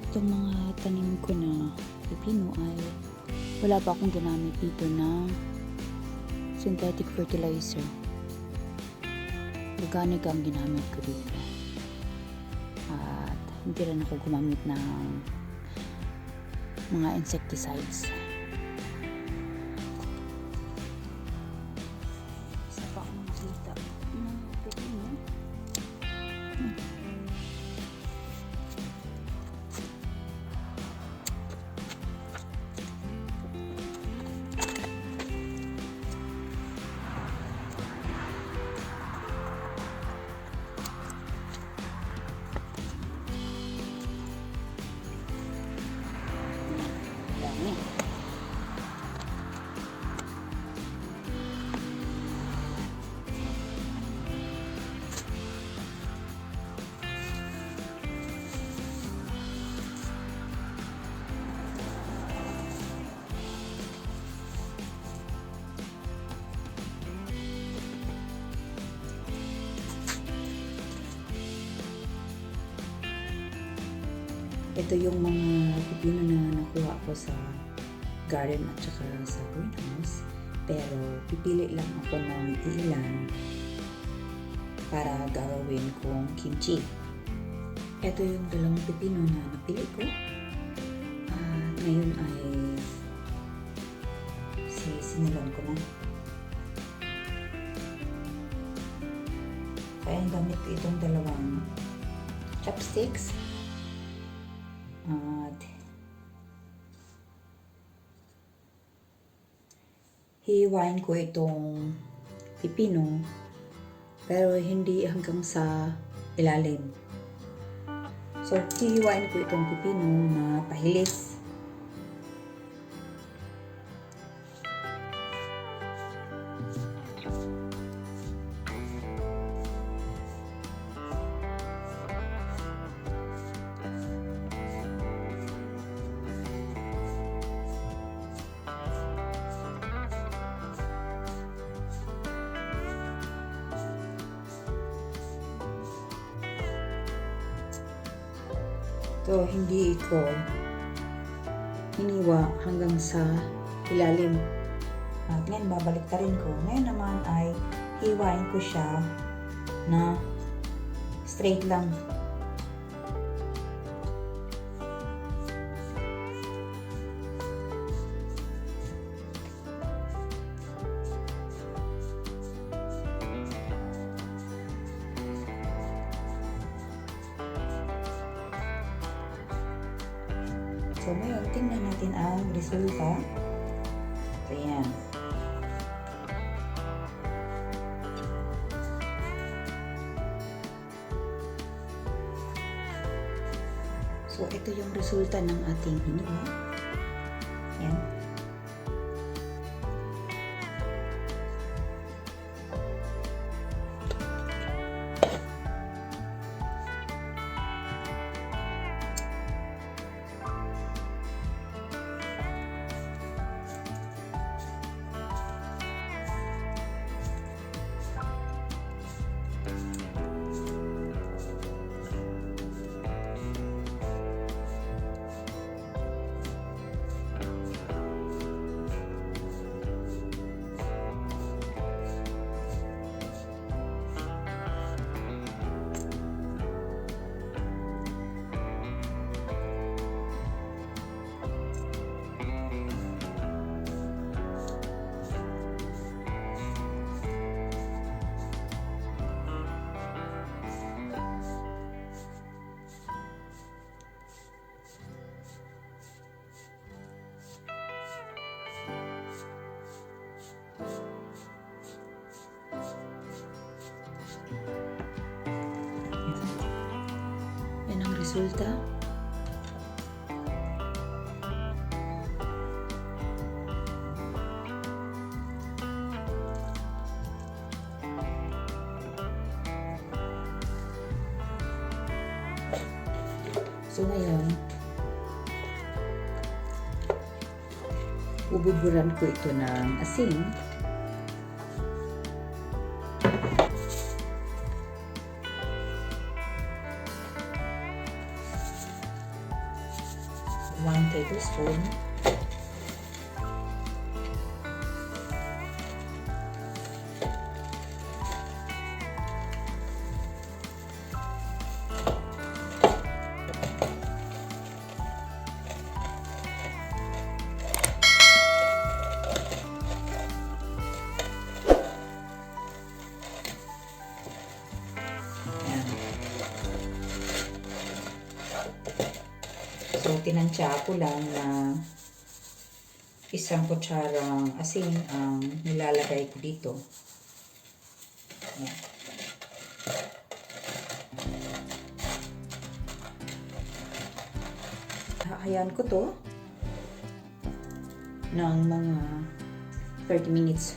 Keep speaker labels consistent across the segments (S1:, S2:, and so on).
S1: Itong mga tanim ko na pipino ay wala pa akong ginamit dito na synthetic fertilizer. Organic ang ginamit ko dito. At hindi rin ako gumamit ng mga insecticides. Isa pa akong makita na pipino. Dami. Ito yung mga pipino na nakuha ko sa garden at saka sa greenhouse. Pero pipili lang ako ng ilan para gagawin kong kimchi. Ito yung dalawang pipino na napili ko. Ngayon ay sinilon ko na. Kaya gamit ko itong dalawang chopsticks. At hihiwain ko itong pipino pero hindi hanggang sa ilalim. So hihiwain ko itong pipino na pahilis. So, hindi ko hiniwa hanggang sa ilalim. At ngayon, babalik ta rin ko. Ngayon naman ay hiwain ko siya na straight lang. So, ngayon, tingnan natin ang resulta. So, yan. So, ito yung resulta ng ating hiniwa. Yan. Yan ang resulta. So ngayon, bububuran ko ito ng asin. 1 tablespoon. So, tinansya ko lang na 1 kutsarang asin ang nilalagay ko dito. Ayan. Hahayaan ko to ng mga 30 minutes.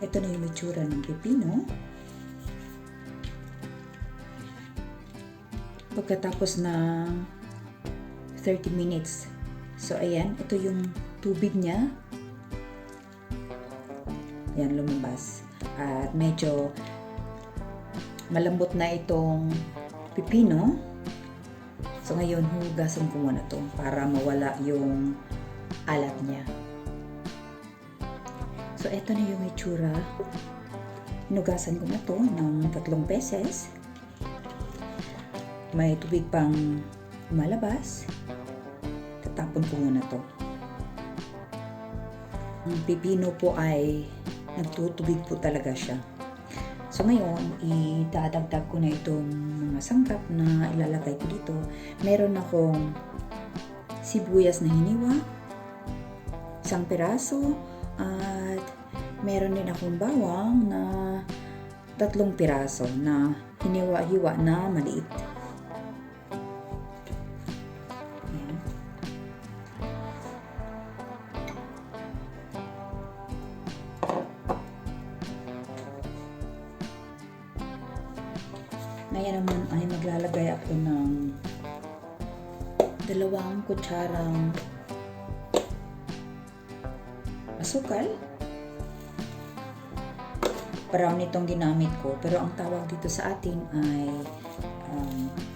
S1: Ito na yung itsura ng pepino. Pagkatapos na 30 minutes. So, ayan. Ito yung tubig niya. Ayan, lumabas. At medyo malambot na itong pipino. So, ngayon, hugasan ko muna ito para mawala yung alat niya. So, ito na yung itsura. Hinugasan ko na ito ng 3 beses. May tubig pang lumalabas. Tatapon ko muna to. Ang pipino po ay nagtutubig po talaga siya. So ngayon, idadagdag ko na itong mga sangkap na ilalagay ko dito. Meron akong sibuyas na hiniwa, 1 piraso, at meron din akong bawang na 3 piraso na hiniwa-hiwa na maliit. Ngayon naman ay maglalagay ako ng 2 kutsarang asukal. Brown itong ginamit ko, pero ang tawag dito sa atin ay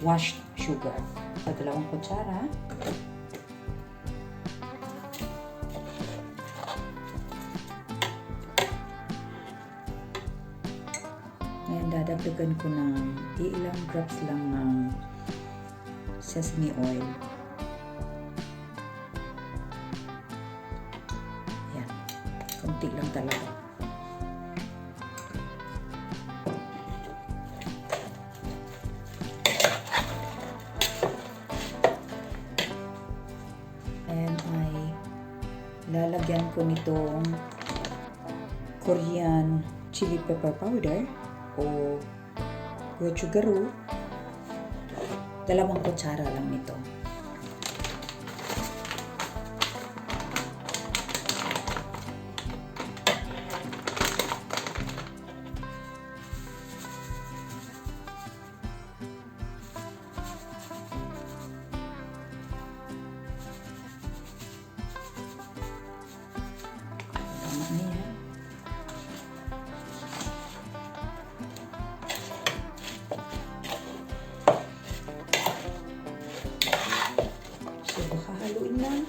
S1: washed sugar. So, 2 kutsara. Ngayon, dadagdagan ko ng ilang drops lang ng sesame oil. Yan. Kunti lang talaga. And ay lalagyan ko nitong Korean chili pepper powder o gochugaru. 2 kutsara lang nito. Tama na yan. Haluin lang.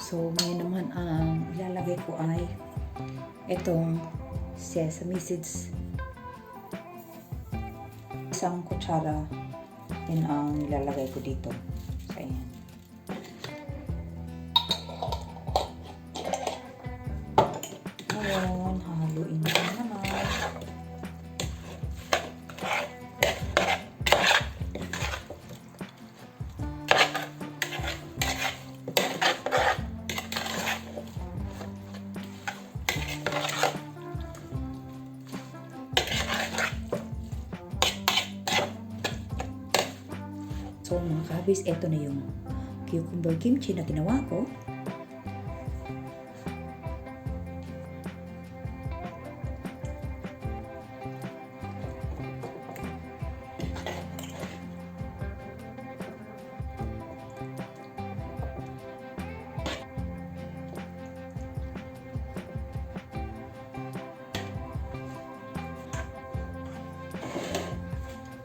S1: So, ngayon naman ang ilalagay ko ay itong sesame seeds. 1 kutsara din ang ilalagay ko dito. So, ayan. Ngayon, haluin ko naman. So mga kabis, eto na yung cucumber kimchi na ginawa ko.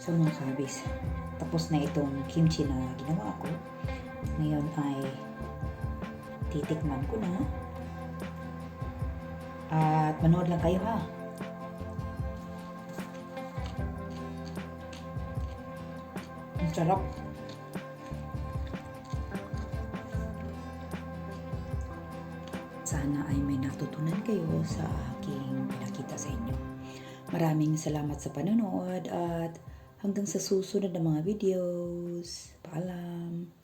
S1: So mga kabis, tapos na itong kimchi na ginawa ko. Ngayon ay titikman ko na. At manood lang kayo ha. Ang sarap. Sana ay may natutunan kayo sa aking pinakita sa inyo. Maraming salamat sa panonood at hanggang sa susunod na mga videos. Paalam!